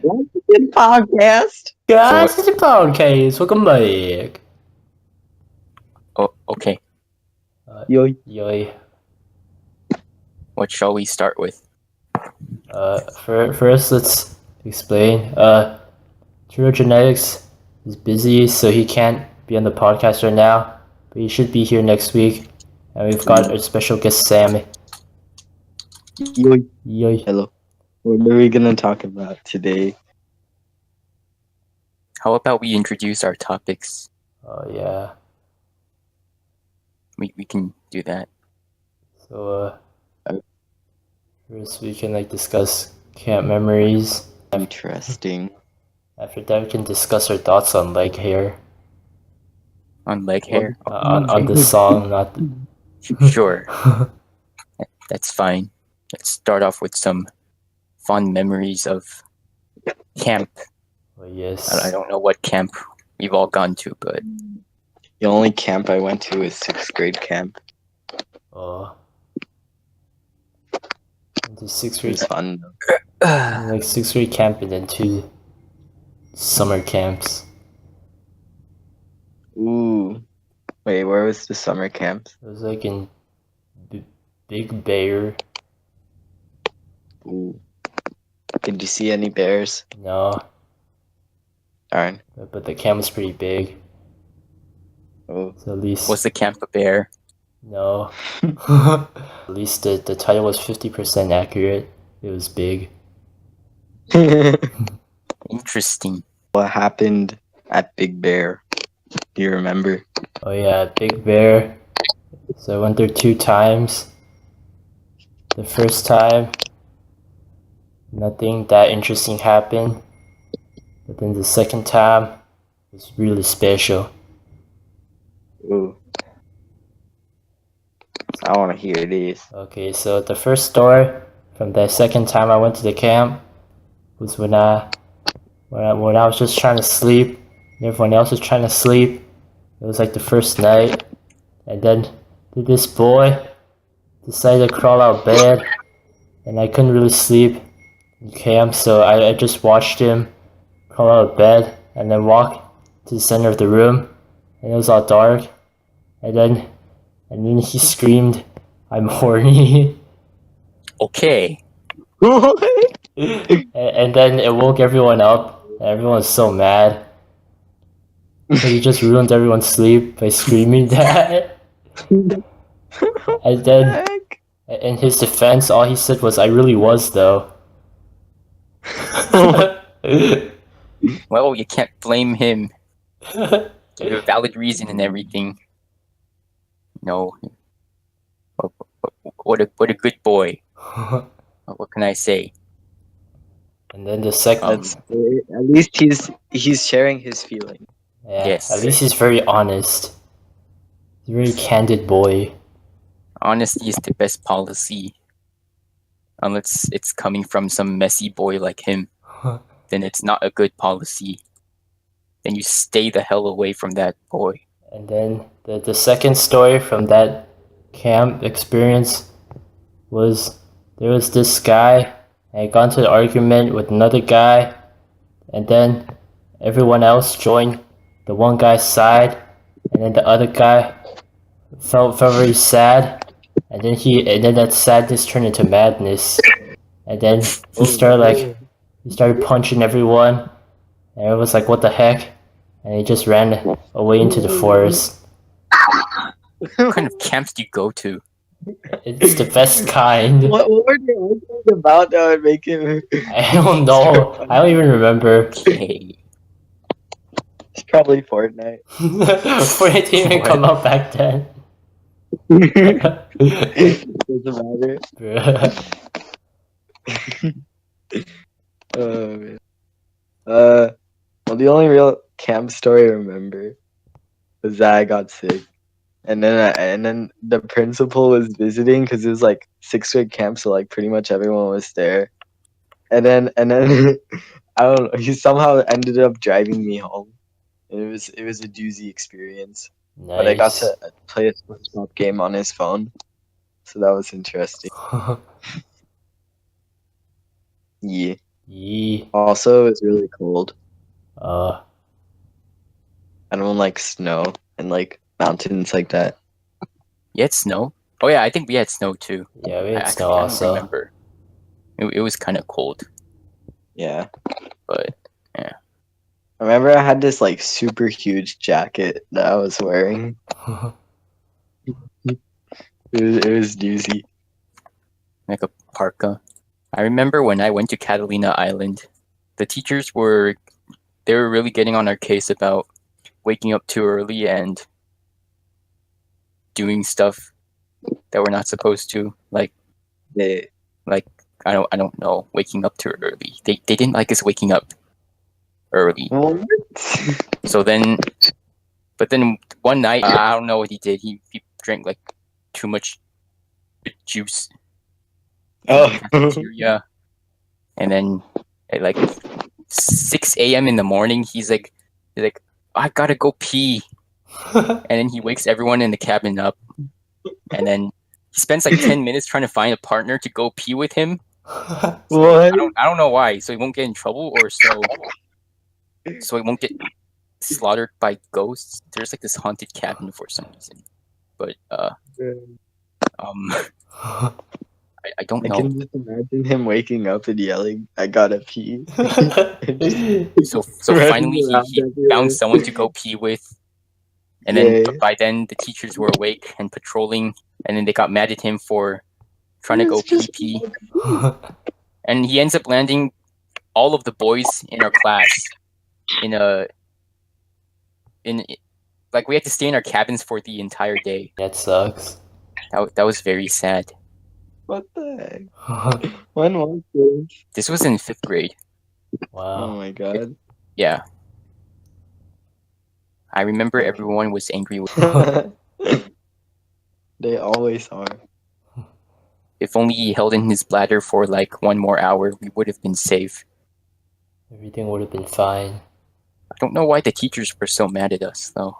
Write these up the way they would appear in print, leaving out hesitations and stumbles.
Good podcast. Guys, it's a podcast. Welcome back. Oh, okay. Yo, Yoy. What shall we start with? First, let's explain. TurtleGentics is busy, so he can't be on the podcast right now, but he should be here next week. And we've got a special guest, Sam. yo, Yoy. hello. What are we gonna talk about today? How about we introduce our topics? Oh, yeah. We can do that. So, first we can, discuss camp memories. Interesting. After that, we can discuss our thoughts on leg hair. On leg hair? On the song, not Sure. That's fine. Let's start off with some fond memories of camp. Oh, yes. I don't know what camp we've all gone to, but The only camp I went to is 6th grade camp. Oh. Into sixth It grade, was fun. like 6th grade camp, and then 2 summer camps. Ooh. Wait, where was the summer camp? It was like in Big Bear. Ooh. Did you see any bears? No, Darn. but the camp was pretty big. Oh. So at least was the camp a bear? no. At least the title was 50% accurate. It was big. Interesting. What happened at Big Bear? Do you remember? Oh yeah, Big Bear. So I went there 2 times. The first time, nothing that interesting happened. But then the second time was really special. Ooh. I want to hear this. Okay, so the first story from the second time I went to the camp was when I was just trying to sleep and everyone else was trying to sleep. It was like the first night, and then this boy decided to crawl out of bed, and I couldn't really sleep in camp, so I just watched him crawl out of bed and then walk to the center of the room, and it was all dark, and then he screamed, "I'm horny." Okay. And then it woke everyone up. Everyone was so mad. So he just ruined everyone's sleep by screaming that. And then, in his defense, all he said was, "I really was, though." Well, you can't blame him. There's a valid reason and everything. No. What a good boy. What can I say? And then the second, At least he's sharing his feeling. yeah, Yes. at least he's very honest. He's a very candid boy. Honesty is the best policy. Unless it's coming from some messy boy like him, then it's not a good policy. Then you stay the hell away from that boy. And then the second story from that camp experience was there was this guy, and he got into an argument with another guy, and then everyone else joined the one guy's side, and then the other guy felt very sad, and then that sadness turned into madness, and then he started punching everyone, and it was like, what the heck? And he just ran away into the forest. What kind of camps do you go to? It's the best kind. What were they arguing about that would make him? I don't know. I don't even remember. Okay. It's probably Fortnite. Fortnite didn't even come out back then. Doesn't matter. Oh man. Well, the only real camp story I remember was that I got sick, and then the principal was visiting because it was like 6th grade camp, so like pretty much everyone was there, and then I don't know. He somehow ended up driving me home, and it was a doozy experience. Nice. But I got to play a SpongeBob game on his phone, so that was interesting. Yeah. Yee. Also, it's really cold. Uh, I don't like snow and like mountains like that. You had snow? Oh yeah, I think we had snow too. yeah, we had I snow don't also. remember. It was kind of cold, Yeah. but I remember I had this like super huge jacket that I was wearing. It was Doozy. like a parka. I remember when I went to Catalina Island, the teachers were really getting on our case about waking up too early and doing stuff that we're not supposed to. Like They, I don't know, waking up too early. They didn't like us waking up early. what? So then, but then one night, I don't know what he did. He drank like too much juice in the Oh. cafeteria, and then at like 6 a.m. in the morning, he's like, I gotta go pee, and then he wakes everyone in the cabin up, and then he spends like 10 minutes trying to find a partner to go pee with him. So What? I don't know why. So he won't get in trouble, or so he won't get slaughtered by ghosts. There's like this haunted cabin for some reason, but I don't I know. can just imagine him waking up and yelling, "I gotta pee." So Running finally around he everywhere. found someone to go pee with, and then by then the teachers were awake and patrolling, and then they got mad at him for trying to go It's pee, and he ends up landing all of the boys in our class in like we had to stay in our cabins for the entire day. That sucks. That was very sad. What the heck? When was this? This was in 5th grade. Oh Wow. my god. Yeah. I remember everyone was angry with They always are. if only he held in his bladder for like 1 more hour, we would have been safe. Everything would have been fine. I don't know why the teachers were so mad at us though.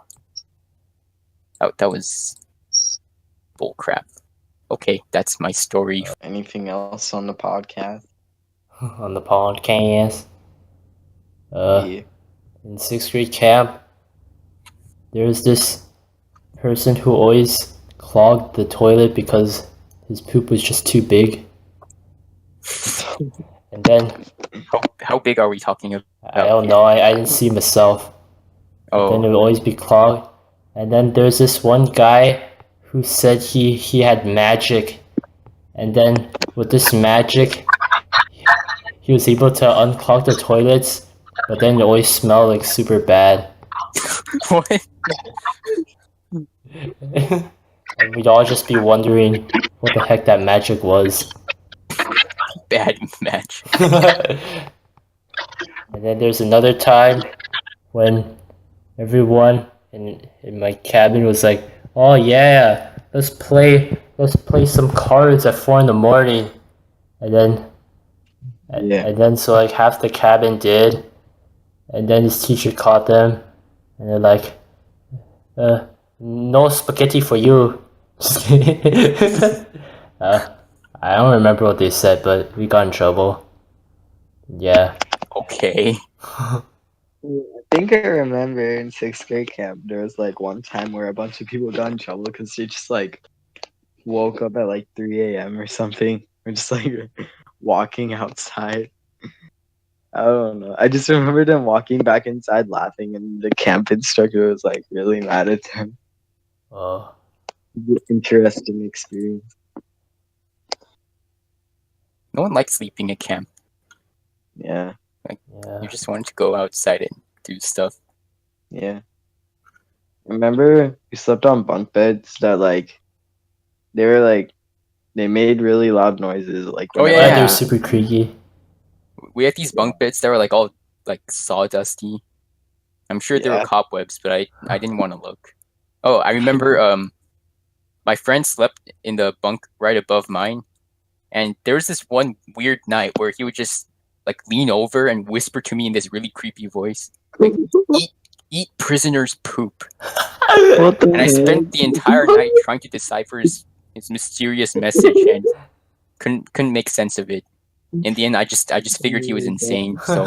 That was bull crap. Okay, that's my story. Anything else on the podcast? On the podcast. Yeah. In 6th grade camp, there was this person who always clogged the toilet because his poop was just too big. And then How big are we talking about? I don't know, I didn't see myself. Then it would always be clogged. And then there's this one guy who said he had magic. And then with this magic, he was able to unclog the toilets, but then it always smelled like super bad. What? And we'd all just be wondering what the heck that magic was. Bad match. And then there's another time when everyone in my cabin was like, "Oh yeah, let's play some cards at 4 in the morning." And then so like half the cabin did, and then his teacher caught them, and they're like, "No spaghetti for you." Just kidding. I don't remember what they said, but we got in trouble. Yeah. Okay. I think I remember in 6th grade camp there was like one time where a bunch of people got in trouble because they just like woke up at like 3 a.m. or something. We're just like walking outside. I don't know. I just remember them walking back inside laughing, and the camp instructor was like really mad at them. Oh. Interesting experience. No one likes sleeping at camp. Yeah. Yeah. You just wanted to go outside and do stuff. Yeah. Remember we slept on bunk beds that like they made really loud noises like Oh, whenever Yeah, yeah. they were super creaky. We had these bunk beds that were like all like sawdusty. I'm sure there were Yeah. cobwebs, but I didn't want to look. Oh, I remember my friend slept in the bunk right above mine, and there was this one weird night where he would just like lean over and whisper to me in this really creepy voice, like, eat prisoner's poop. What the And I heck? spent the entire night trying to decipher his mysterious message and couldn't make sense of it. in the end, I just figured he was insane. So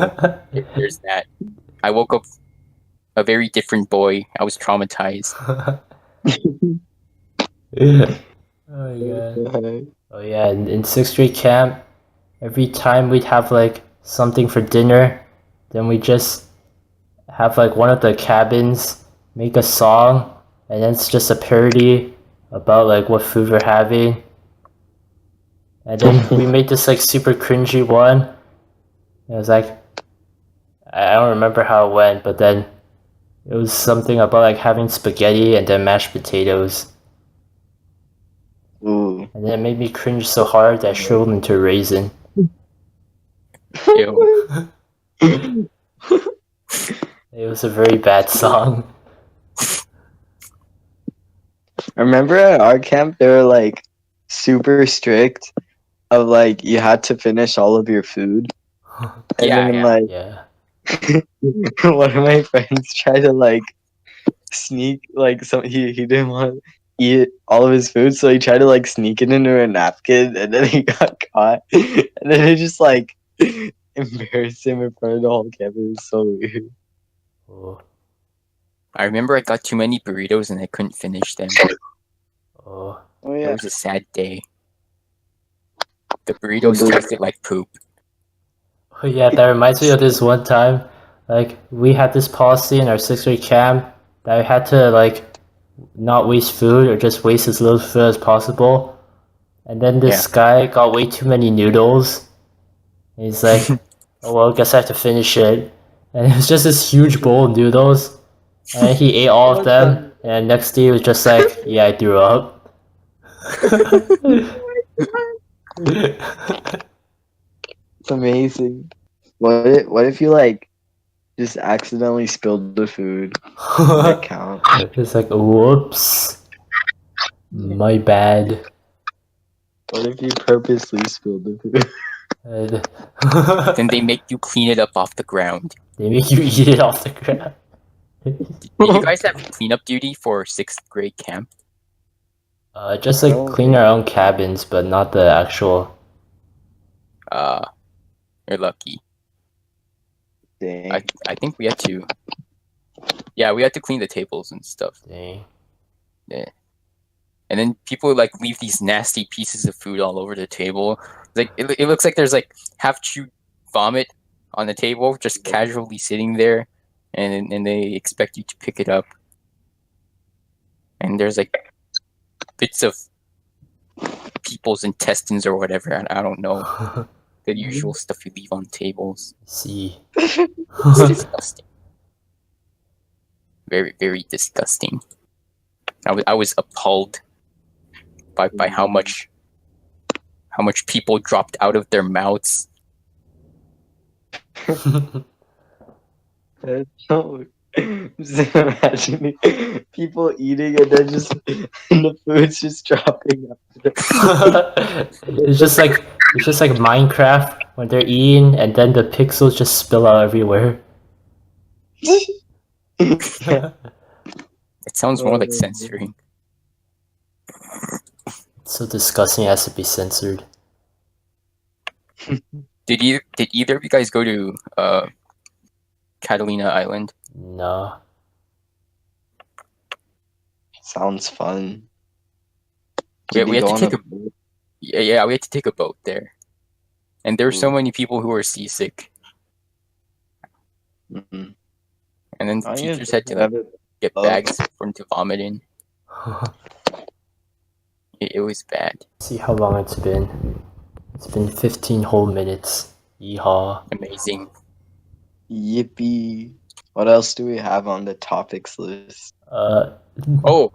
there's that. I woke up a very different boy. I was traumatized. Oh my god. Oh yeah, in sixth grade camp, every time we'd have like something for dinner, then we just have like one of the cabins make a song, and then it's just a parody about like what food we're having. And then we made this like super cringy one. It was like I don't remember how it went, but then it was something about like having spaghetti and then mashed potatoes. Ooh. And then it made me cringe so hard that I shriveled into a raisin. Ew. It was a very bad song. I remember at our camp they were like super strict of like you had to finish all of your food. And Yeah, then yeah. like Yeah. one of my friends tried to like sneak like he didn't want to eat all of his food, so he tried to like sneak it into a napkin, and then he got caught, and then it just like embarrassed him in front of the whole camp. It was so weird. Oh, I remember I got too many burritos and I couldn't finish them. oh. Oh It yeah. was a sad day. The burritos tasted like poop. Oh yeah, that reminds me of this one time. Like we had this policy in our sixth grade camp that we had to like not waste food or just waste as little food as possible. And then this guy got way too many noodles. And he's like, "Oh well, I guess I have to finish it." And it was just this huge bowl of noodles. And he ate all of them. And next day he was just like, "Yeah, I threw up." It's amazing. What if you like just accidentally spilled the food? That count. It's like, whoops, my bad. What if you purposely spilled the food? And Then they make you clean it up off the ground. they make you eat it off the ground. Did you guys have cleanup duty for sixth grade camp? Just like Oh, clean yeah. our own cabins, but not the actual. You're lucky. Dang. I think we had to. Yeah, we had to clean the tables and stuff. Dang. And then people like leave these nasty pieces of food all over the table. Like it looks like there's like half chewed vomit on the table, just casually sitting there, and they expect you to pick it up. And there's like bits of people's intestines or whatever. I don't know, the usual stuff you leave on tables. See. It's disgusting. Very, very disgusting. I was appalled by how much people dropped out of their mouths. That's so. Just imagining people eating and then just the food's just dropping out. It's just like Minecraft when they're eating and then the pixels just spill out everywhere. Yeah. It sounds more like censoring. It's so disgusting it has to be censored. Did either of you guys go to Catalina Island? No. Sounds fun. We had to take a yeah, we had to take a boat there, and there were so Ooh. many people who were seasick, Mm-hmm. and then the teachers had to like, get bags for them to vomit in. It was bad. See how long it's been. It's been 15 whole minutes. Yeehaw. Amazing. Yippee. What else do we have on the topics list? Oh,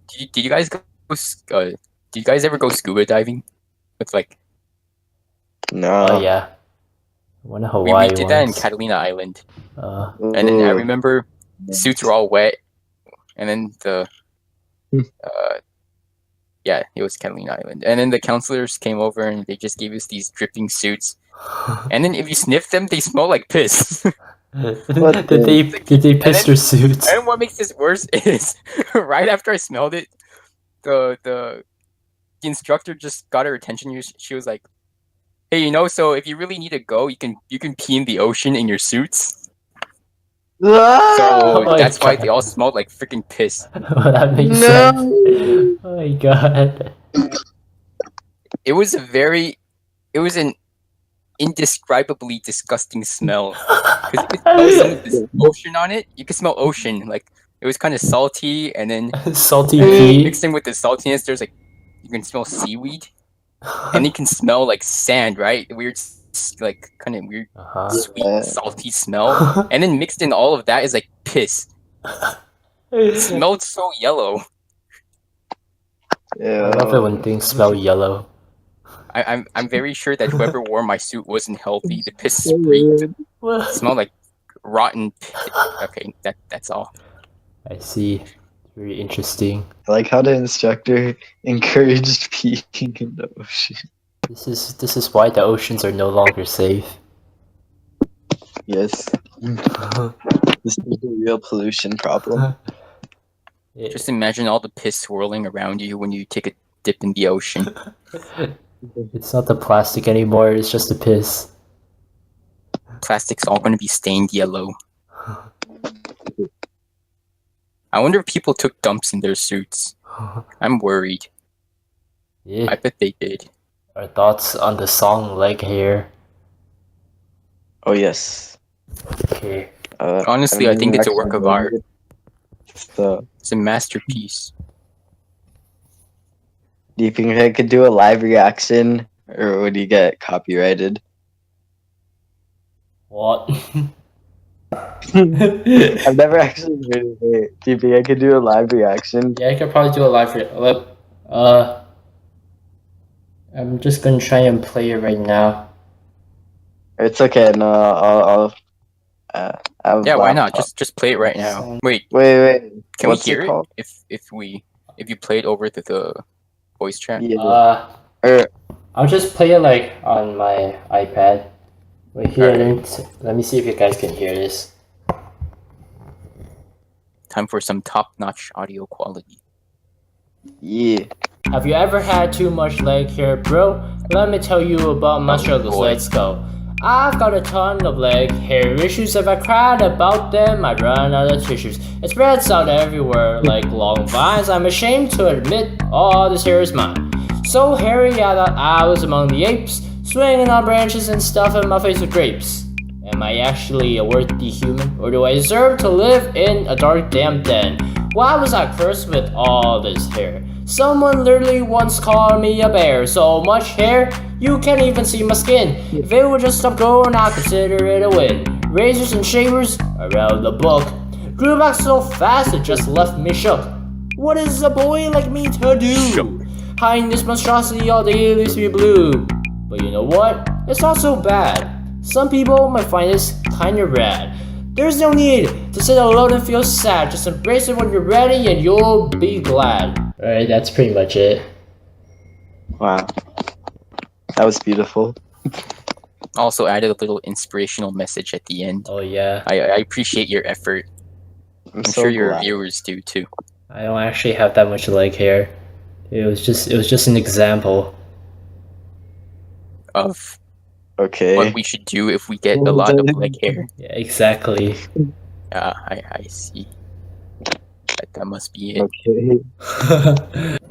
did you guys go? Did you guys ever go scuba diving? With like No. Oh yeah. One of we Hawaii did that in ones. Catalina Island, Uh, and then I Ooh. remember the suits were all wet, and then the yeah, it was Catalina Island, and then the counselors came over and they just gave us these dripping suits, and then if you sniff them, they smell like piss. did they piss their suits? And what makes this worse is right after I smelled it, the instructor just got her attention. She was like, Hey, so if you really need to go, you can pee in the ocean in your suits. Ah! So my that's why God. they all smelled like freaking piss. Well, that makes No. sense. Oh my God. It was an indescribably disgusting smell. Because you could smell some of this ocean on it. You could smell ocean. Like it was kind of salty, and then Salty pee. mixed in with the saltiness, there's like you can smell seaweed, and you can smell like sand, right? Weird, like kind of weird, Uh-huh. sweet, salty smell. And then mixed in all of that is like piss. It smelled so yellow. I love it when things smell yellow. I'm very sure that whoever wore my suit wasn't healthy. The piss sprayed. It smelled like rotten. Okay, that's all. I see. Very interesting. I like how the instructor encouraged peeing in the ocean. This is why the oceans are no longer safe. Yes. This is the real pollution problem. Just imagine all the piss swirling around you when you take a dip in the ocean. It's not the plastic anymore, it's just the piss. Plastic's all going to be stained yellow. I wonder if people took dumps in their suits. I'm worried. Yeah. I bet they did. Our thoughts on the song Leg Hair. Oh yes. Okay. Honestly, I think it's a work of art. So, It's a masterpiece. do you think I could do a live reaction, or would you get copyrighted? What? I've never actually heard of it. Do you think I could do a live reaction? Yeah, I could probably do a live I'm just gonna try and play it right now. It's okay. No, I'll Yeah, why not? Just play it right now. Wait, Wait. can What's we hear it called? if you play it over the voice chat? Yeah. I'll just play it like on my iPad. Wait here, let me see if you guys can hear this. Time for some top-notch audio quality. Yeah. Have you ever had too much leg hair, bro? Let me tell you about my struggles, boy. let's go. I've got a ton of leg hair issues. If I cried about them, I'd run out of tissues. It spreads out everywhere like long vines. I'm ashamed to admit all this hair is mine. So hairy, I thought I was among the apes, swinging on branches and stuffing my face with grapes. Am I actually a worthy human, or do I deserve to live in a dark damn den? Why was I cursed with all this hair? Someone literally once called me a bear. So much hair, you can't even see my skin. If it would just stop growing, I'd consider it a win. Razors and shavers around the book grew back so fast it just left me shook. What is a boy like me to do? Hiding this monstrosity all day leaves me blue. But you know what? It's not so bad. Some people might find this kinda rad. There's no need to sit alone and feel sad. Just embrace it when you're ready and you'll be glad. Alright, that's pretty much it. Wow. That was beautiful. Also added a little inspirational message at the end. Oh yeah. I appreciate your effort. I'm so sure your glad. viewers do too. I don't actually have that much leg hair. It was just an example. Of Okay. what we should do if we get a lot of leg hair. Yeah, exactly. I see. That must be it. Okay.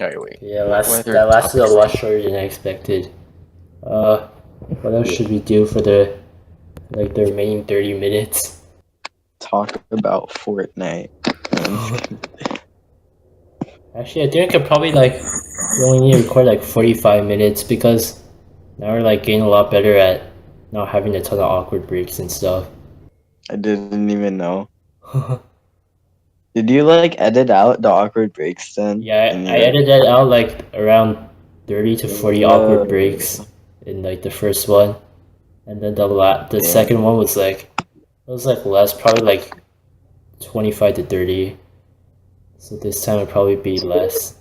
Alright, wait. Yeah, that Weather lasted a topics. lot shorter than I expected. What else should we do for the remaining 30 minutes? Talk about Fortnite. Actually, I think I could probably we only need to record 45 minutes because now we're getting a lot better at not having a ton of awkward breaks and stuff. I didn't even know. Did you edit out the awkward breaks then? Yeah, I edited out around 30 to 40 awkward breaks in the first one, and then the second one was less, probably 25 to 30. So this time it'll probably be less.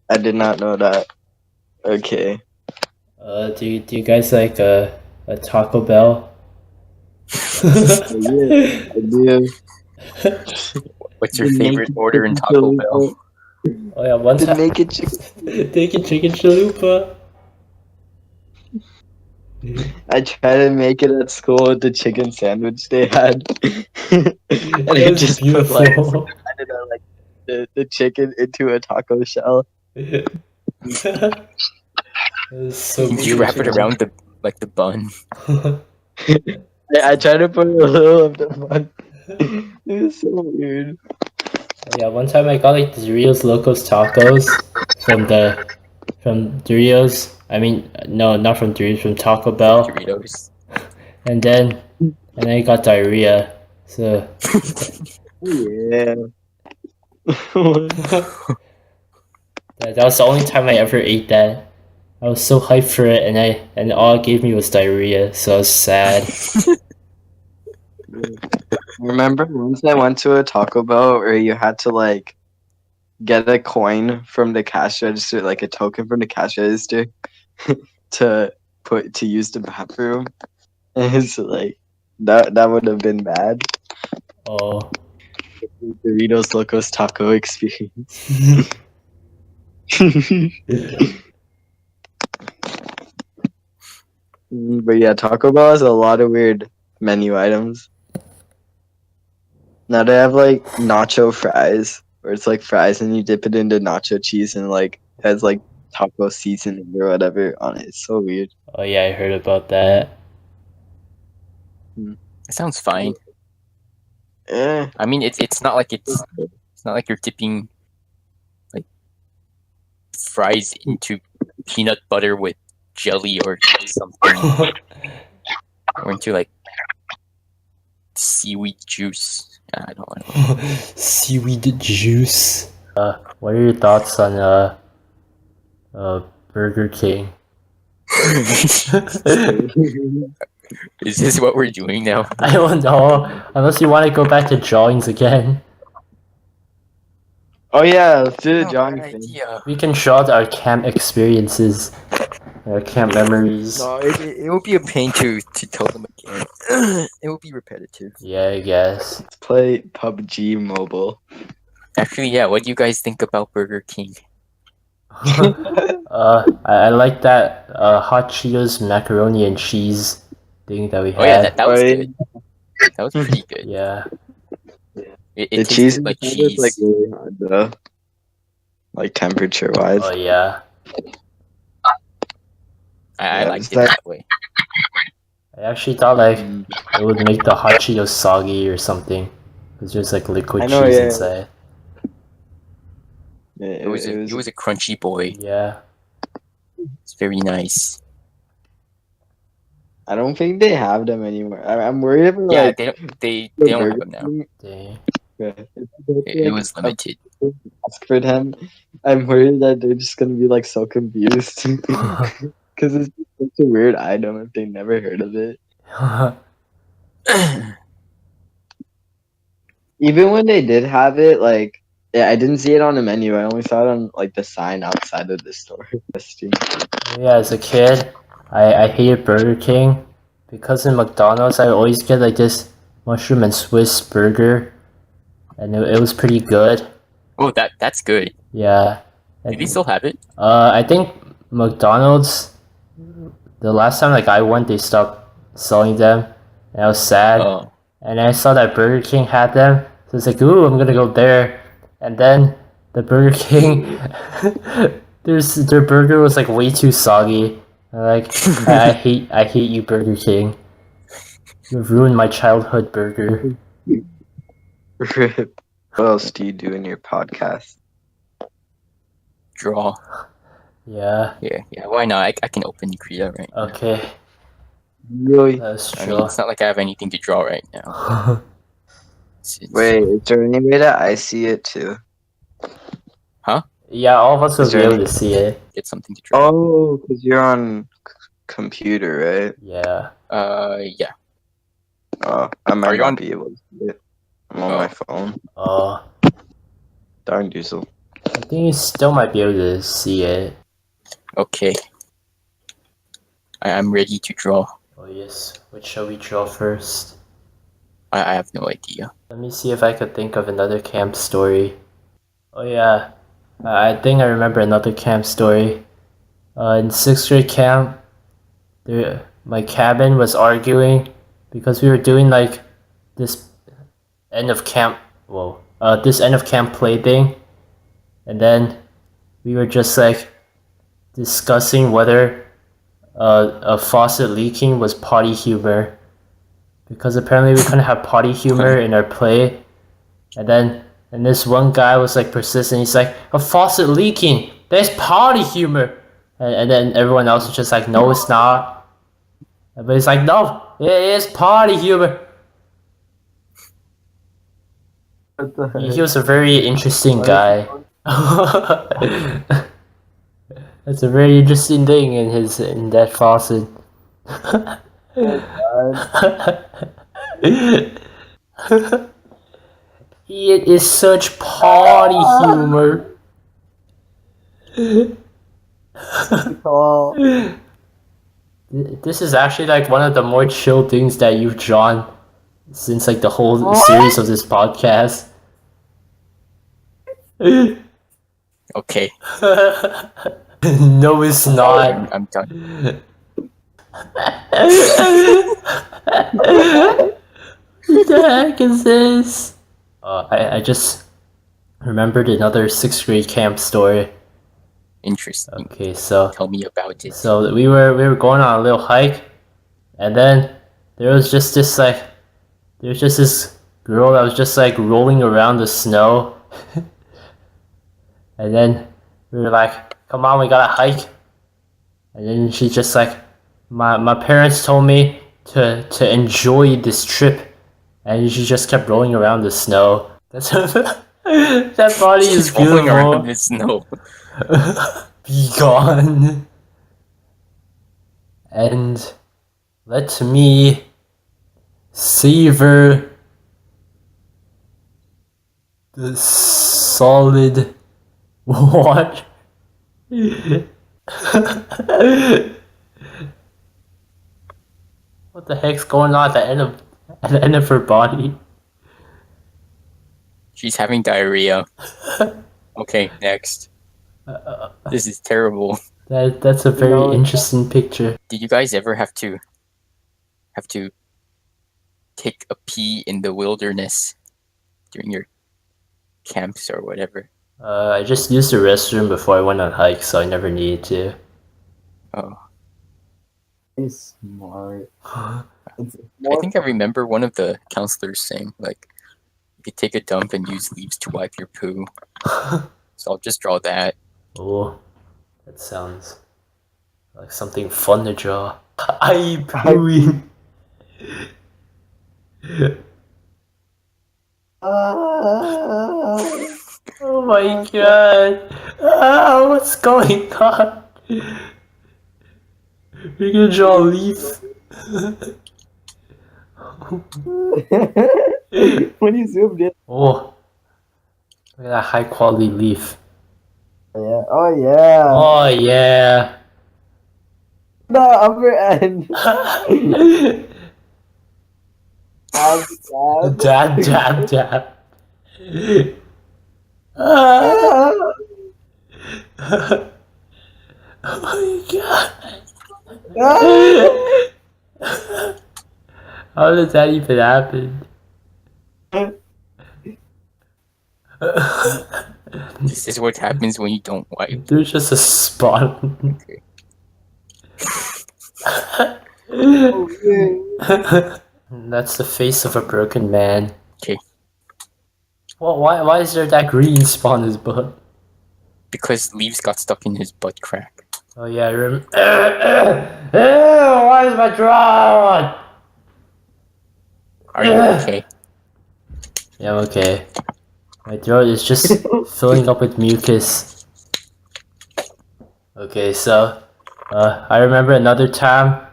I did not know that. Okay. Do you guys like a Taco Bell? Yeah, I do. What's your favorite order in Taco Bell? Oh yeah, one To time. make it chicken. Take a chicken chalupa. I tried to make it at school with the chicken sandwich they had, and That I was just put like beautiful. I don't know, like the chicken into a taco shell. That was so Didn't you wrap it beautiful. around the bun? I tried to put a little of the bun. It was so weird. Yeah, one time I got like Doritos Locos Tacos from Doritos. I mean, no, not from Doritos, from Taco Bell. Doritos. And then I got diarrhea. So Yeah. that was the only time I ever ate that. I was so hyped for it, and all it gave me was diarrhea. So I was sad. Remember once I went to a Taco Bell where you had to like get a coin from the cash register, like a token from the cash register, to use the bathroom. And it's like that would have been bad. Oh. Doritos Locos Taco experience. But yeah, Taco Bell has a lot of weird menu items. Now they have like nacho fries, where it's like fries and you dip it into nacho cheese and like has like taco seasoning or whatever on it. It's so weird. Oh yeah, I heard about that. It sounds fine. Eh. I mean, it's not like it's not like you're dipping like fries into peanut butter with jelly or something, or into like seaweed juice. I don't know. Seaweed juice. What are your thoughts on Burger King? Is this what we're doing now? I don't know. Unless you want to go back to drawings again. Oh yeah, let's do the No, drawing bad thing. idea. We can draw our camp experiences, our camp memories. No, it will be a pain to tell them again. It will be repetitive. Yeah, I guess. Let's play PUBG Mobile. Actually, yeah. What do you guys think about Burger King? I like that hot Cheetos macaroni and cheese thing that we had. Oh yeah, that was Oh, yeah. good. That was pretty good. Yeah. It The tasted cheese like inside cheese. is like really hard though. Like temperature wise. Oh yeah. I Yeah, liked it's it like- that way. I actually thought like it would make the hot Cheetos soggy or something. It's just like liquid I know, cheese yeah. inside. Yeah, It was a crunchy boy. Yeah. It's very nice. I don't think they have them anymore. I'm worried about Yeah, like they the don't have Burger them now. King. Dang. Yeah. It was limited. Ask for them. I'm worried that they're just gonna be like so confused because it's just such a weird item if they never heard of it. Even when they did have it, like yeah, I didn't see it on the menu. I only saw it on like the sign outside of the store. Yeah, as a kid, I hated Burger King because in McDonald's I always get like this mushroom and Swiss burger, and it was pretty good. Oh, that's good. Yeah. Do they still have it? I think McDonald's. The last time like I went, they stopped selling them, and I was sad. Oh, And I saw that Burger King had them, so it's like, ooh, I'm gonna go there. And then the Burger King, their burger was like way too soggy. I'm like, I hate you, Burger King. You've ruined my childhood burger. What else do you do in your podcast? draw. Yeah. Yeah. Why not? I can open Krita right now. Okay. Really? That's I true. mean, it's not like I have anything to draw right now. It's- Wait, is there any way that I see it too? Yeah, all of us will Is be there able to see it. Get something to draw. Oh, because you're on computer, right? Yeah. Yeah. Oh, I might you not on- be able to see it. I'm on Oh. my phone. Oh, Darn Doozy. I think you still might be able to see it. Okay. I'm ready to draw. Oh yes. What shall we draw first? I have no idea. Let me see if I could think of another camp story. Oh yeah. I think I remember another camp story. In 6th grade camp, my cabin was arguing because we were doing like this end of camp. This end of camp play thing, and then we were just like discussing whether a faucet leaking was potty humor, because apparently we couldn't have potty humor in our play, and this one guy was like persistent. He's like, a faucet leaking, there's potty humor, and then everyone else was just like, no, it's not. But he's like, no, it is potty humor. What the heck? He was a very interesting guy. That's a very interesting thing in that faucet. It is such potty humor. This is actually like one of the more chill things that you've drawn since like the whole series of this podcast. Okay, No, it's not. I'm done. What the heck is this? I just remembered another 6th grade camp story. Interesting. Okay, so Tell me about it. So we were going on a little hike, and then there was just this girl that was just like rolling around the snow, and then we were like, "Come on, we gotta hike." And then she just like, my parents told me to enjoy this trip, and she just kept rolling around the snow. That's that body is She's rolling around beautiful. in snow. Be gone. And let me savor the solid water. What the heck's going on at the end of her body? She's having diarrhea. Okay, next. This is terrible. That's a very interesting picture. Did you guys ever have to take a pee in the wilderness during your camps or whatever? I just used the restroom before I went on hikes, so I never needed to. Oh, He's smart. I think I remember one of the counselors saying like you could take a dump and use leaves to wipe your poo. So I'll just draw that. Oh, that sounds like something fun to draw. I pooing. Oh my god. What's going on? We're gonna draw a leaf. When you zoomed in. Oh, look at that high quality leaf. Yeah. Oh yeah. Oh yeah. The upper end. Dab, dab, dab. Ah. Oh my god. How did that even happen? This is what happens when you don't wipe. There's just a spot. Okay. That's the face of a broken man. Okay. Well, why is there that green spot on his butt? Because leaves got stuck in his butt crack. Oh yeah, I remember. Why is my draw? Are you okay? Yeah, I'm okay. My throat is just filling up with mucus. Okay, so I remember another time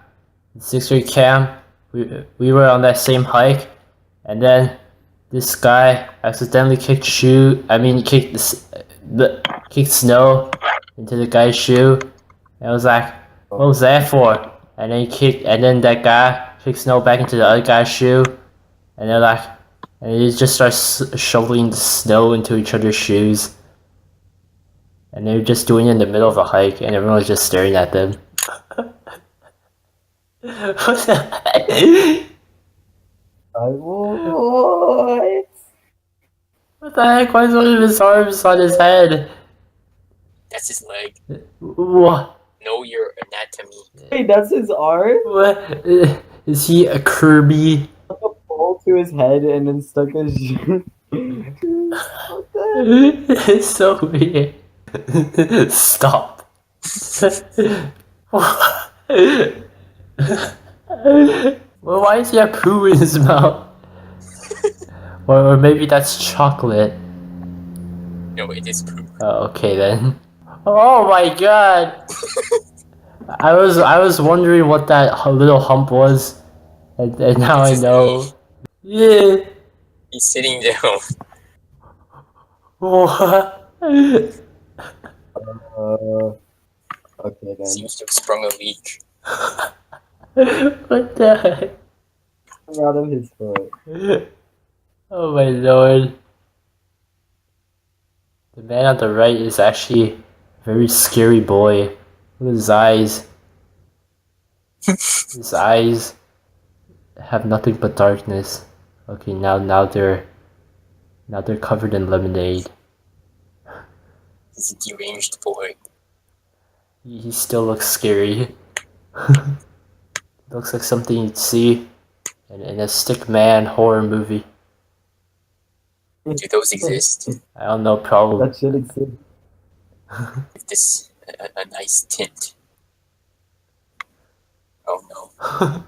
in 6th grade camp, we were on that same hike, and then this guy accidentally kicked snow into the guy's shoe. And I was like, what was that for? And then that guy kicked snow back into the other guy's shoe, and they're like, and they just start shoveling the snow into each other's shoes. And they were just doing it in the middle of a hike, and everyone was just staring at them. What the heck? What? What the heck? Why is one of his arms on his head? That's his leg. What? Know your anatomy. Wait, that's his arm? What? Is he a Kirby? Stuck a pole to his head and then stuck his What the heck? It's so weird. Stop. Well, why does he have poo in his mouth? Or maybe that's chocolate. No, it is poop. Oh, okay then. Oh my god! I was wondering what that little hump was, and now I It's his know. knee. Yeah. He's sitting down. What? Okay then. Seems to have sprung a leak. What the heck? Out of his foot. Oh my lord. The man on the right is actually a very scary boy. Look at his eyes. His eyes have nothing but darkness. Okay, now they're covered in lemonade. He's a deranged boy. He still looks scary. Looks like something you'd see in a stick man horror movie. Do those exist? I don't know, probably. That should exist. Give this a nice tint. Oh no.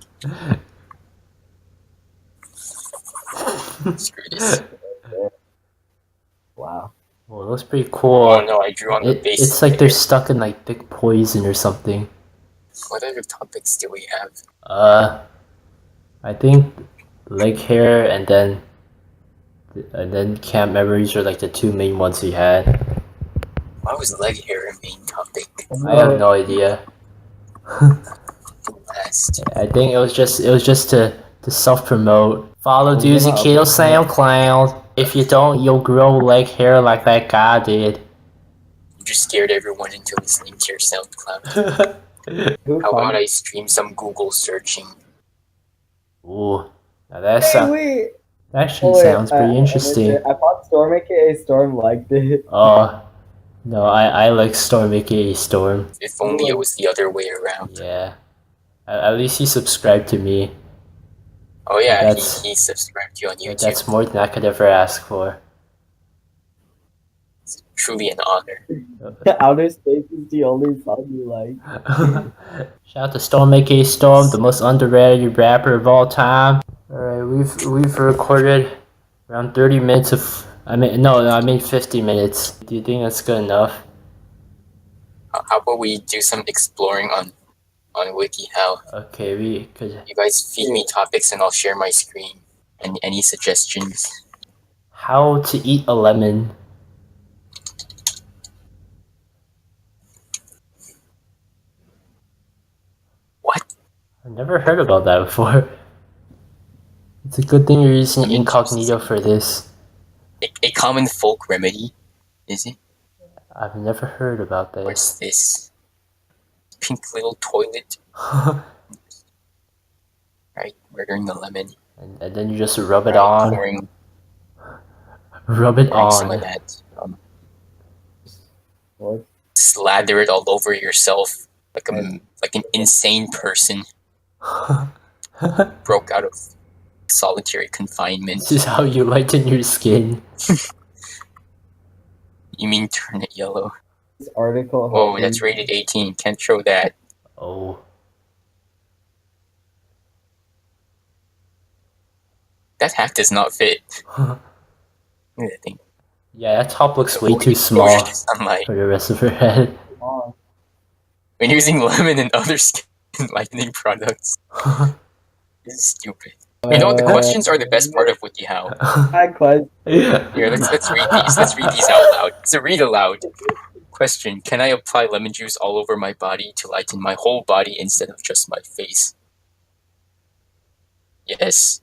Screw this. Wow. Well, it looks pretty cool. Oh no, I drew on the base. It's like they're stuck in like thick poison or something. What other topics do we have? I think leg hair and then camp memories are like the two main ones we had. Why was leg hair a main topic? I have no idea. Last. I think it was just to self promote. Follow DoozyKiddo SoundCloud. If you don't, you'll grow leg hair like that guy did. You just scared everyone into listening to your SoundCloud. How about I stream some Google searching? Ooh, now that actually Wait, sounds pretty interesting. I thought Storm aka Storm liked it. Oh, no, I like Storm aka Storm. If only it was the other way around. Yeah. At least he subscribed to me. Oh yeah, That's- he subscribed to you on YouTube. That's more than I could ever ask for. It's truly an honor. Outer Space is the only song you like. Shout out to Storm aka Storm, the most underrated rapper of all time. Alright, we've recorded around 30 minutes of I mean 50 minutes. Do you think that's good enough? How about we do some exploring on WikiHow? Okay, we could. You guys feed me topics and I'll share my screen. And any suggestions? How to eat a lemon. What? I've never heard about that before. It's a good thing you're using incognito for this. A common folk remedy, is it? I've never heard about this. What's this? Pink little toilet. Right, murdering the lemon. And then you just rub it Right, on. pouring Rub it some of on. that. What? Slather it all over yourself like an insane person broke out of solitary confinement. This is how you lighten your skin. You mean turn it yellow? This article. Oh, that's rated 18. Can't show that. Oh. That hat does not fit. Look at that thing. Yeah, that top looks way Avoid too small exposure to sunlight. for the rest of her head. Oh. When using lemon and other skin lightening products. This is stupid. You know, the questions are the best part of WikiHow. Bad question. Here, let's read these. Let's read these out loud. So read aloud. Question: can I apply lemon juice all over my body to lighten my whole body instead of just my face? Yes.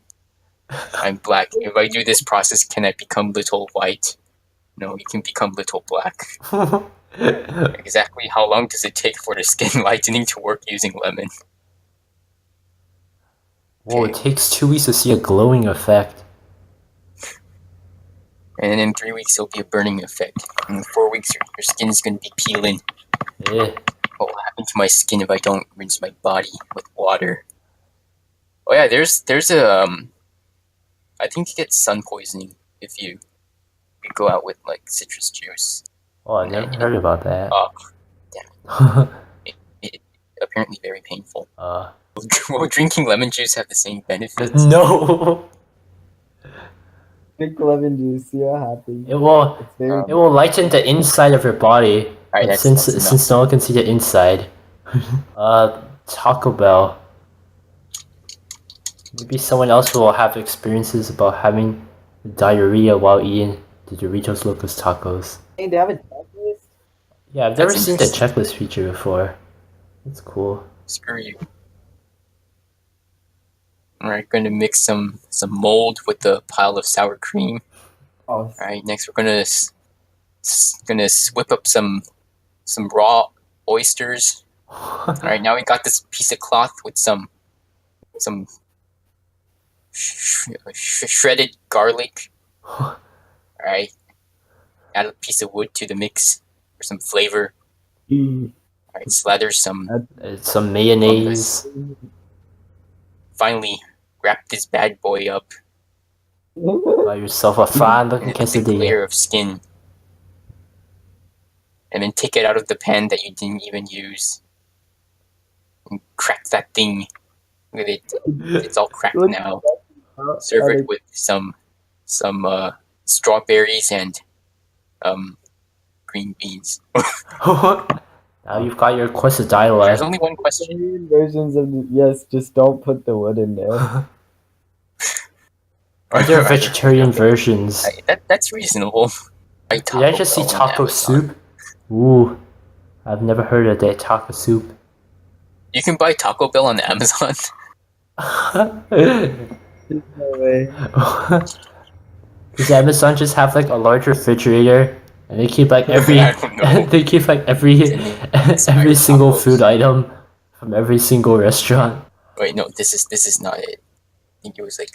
I'm black. If I do this process, can I become little white? No, you can become little black. Exactly how long does it take for the skin lightening to work using lemon? Whoa, it takes 2 weeks to see a glowing effect. And then in 3 weeks, it'll be a burning effect. And in 4 weeks, your skin's gonna be peeling. Eh. What will happen to my skin if I don't rinse my body with water? Oh yeah, there's a I think you get sun poisoning if you go out with like citrus juice. Oh, I never heard about that. Oh, it apparently very painful. Will drinking lemon juice have the same benefits? No. Drink lemon juice, see what happens. It will. It's very It will lighten the inside of your body. Alright, But that's since no one can see the inside. Taco Bell. Maybe someone else will have experiences about having diarrhea while eating the Doritos Locos Tacos. Hey, they have a checklist? Yeah, I've never That's seen the interesting. checklist feature before. That's cool. Screw you. Alright, gonna mix some mold with the pile of sour cream. Oh, Alright, next we're gonna whip up some raw oysters. Alright, now we got this piece of cloth with some shredded garlic. Alright, add a piece of wood to the mix for some flavor. Alright, slather some. Some mayonnaise. Finally, wrap this bad boy up. Buy yourself a fine looking And a thick layer quesadilla. of skin. And then take it out of the pan that you didn't even use. And crack that thing. Look at it. It's all cracked now. Serve it with some strawberries and green beans. Now you've got your quesadilla. There's only one question. Versions of the, yes, just don't put the wood in there. Are there vegetarian versions? That's reasonable. Did I just see taco soup? Ooh, I've never heard of that taco soup. You can buy Taco Bell on Amazon. There's no way. Does Amazon just have like a large refrigerator and they keep like every I don't know. they keep like every single food item from every single restaurant? Wait, no, this is not it. I think it was like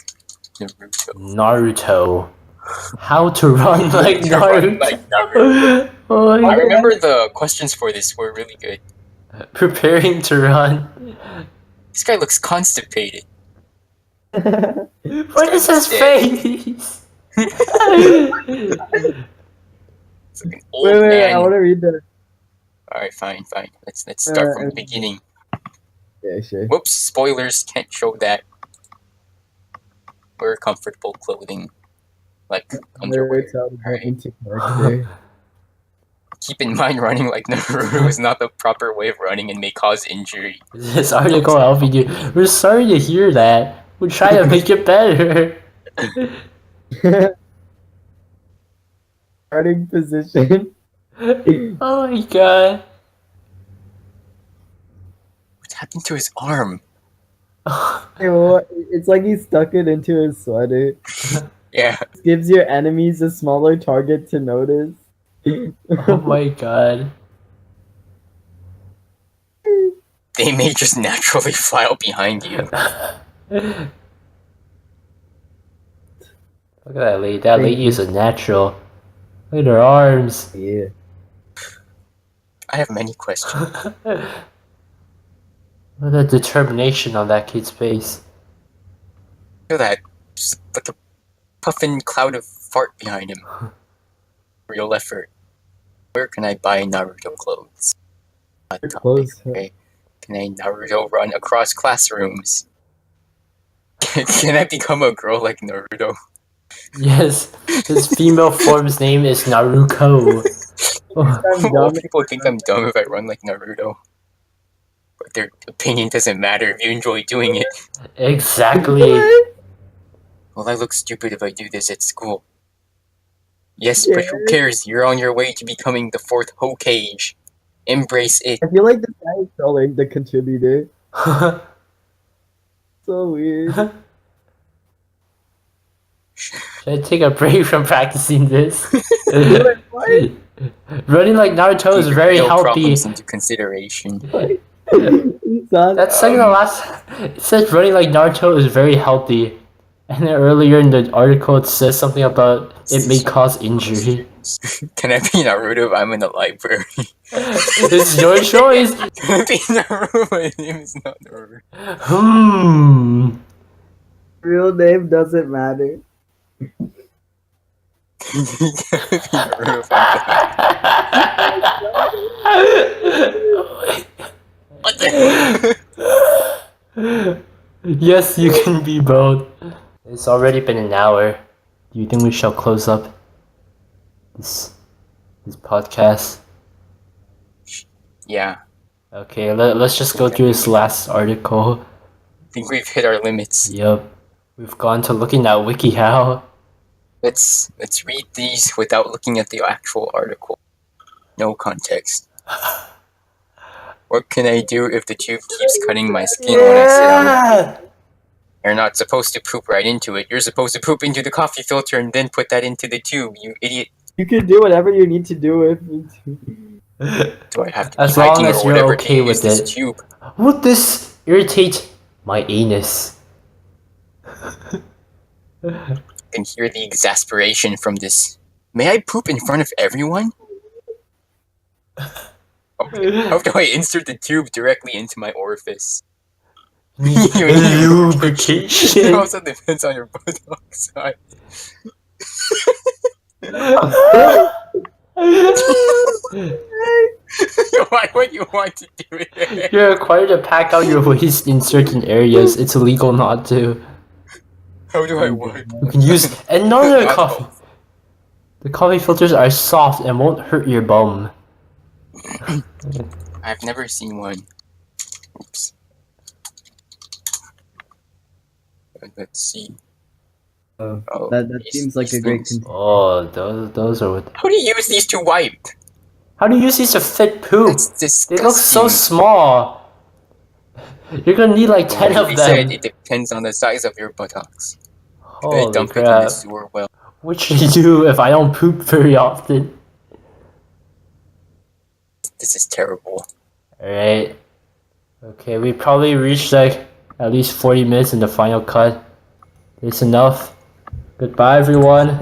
Naruto. Naruto. How to run like To run Naruto. like Naruto. Oh my I God. remember the questions for this were really good. Preparing to run. This guy looks constipated. What is his face? It's like an old Wait, man. I want to read that. Alright, fine. Let's start from the beginning. Yeah, sure. Whoops, spoilers, can't show that. Wear comfortable clothing. Like underwear. Alright. Into character. Keep in mind running like Naruto is not the proper way of running and may cause injury. This article helping you. We're sorry to hear that. We'll try to make it better. Starting position. Oh my God. What happened to his arm? It's like he stuck it into his sweater. Yeah. This gives your enemies a smaller target to notice. Oh my God. They may just naturally file behind you. Look at that lady. That lady is a natural. Look at her arms. Yeah. I have many questions. Look at the determination on that kid's face. Look at that. Just like a puffin cloud of fart behind him. Real effort. Where can I buy Naruto clothes? Hot topic, Clothes. okay. Can I Naruto run across classrooms? Can I become a girl like Naruto? Yes, his female form's name is Naruko. All people think I'm dumb if I run like Naruto. But their opinion doesn't matter if you enjoy doing it. Exactly. Well, I look stupid if I do this at school. Yes, but who cares? You're on your way to becoming the 4th Hokage. Embrace it. I feel like this guy is trolling the contributor. So weird. Should I take a break from practicing this? Wait, what? Running like Naruto is Take very real healthy. problems into consideration. That's second to last. It says running like Naruto is very healthy. And then earlier in the article, it says something about it may cause injury. Can I be Naruto if I'm in the library? It's your choice. Can I be Naruto? My name is not Naruto. Real name doesn't matter. Can I be Naruto if I'm black? What the? Yes, you can be both. It's already been an hour. Do you think we shall close up this podcast? Yeah, Okay, let's just go through this last article. I think we've hit our limits. Yep. We've gone to looking at WikiHow. Let's read these without looking at the actual article. No context. What can I do if the tube keeps cutting my skin when I sit on it? You're not supposed to poop right into it. You're supposed to poop into the coffee filter and then put that into the tube, you idiot. You can do whatever you need to do if Do I have to be As long hiking as or you're whatever okay to use with this it. tube? Would this irritate my anus? I can hear the exasperation from this. May I poop in front of everyone? Okay. How do I insert the tube directly into my orifice? Lubrication. It also depends on your buttock size. Why would you want to do it? You're required to pack out your waste in certain areas. It's illegal not to. How do I wipe? You can use another coffee. The coffee filters are soft and won't hurt your bum. I've never seen one. Oops. Let's see. Oh, that these- seems like these a great things. Oh, those are what. How do you use these to wipe? How do you use these to fit poop? That's They disgusting. look so small. You're gonna need like 10 of They them. said it depends on the size of your buttocks. Could I Holy dump it in crap. the sewer well? What should you do if I don't poop very often? This is terrible. Alright. Okay, we probably reached like at least 40 minutes in the final cut. It's enough. Goodbye, everyone.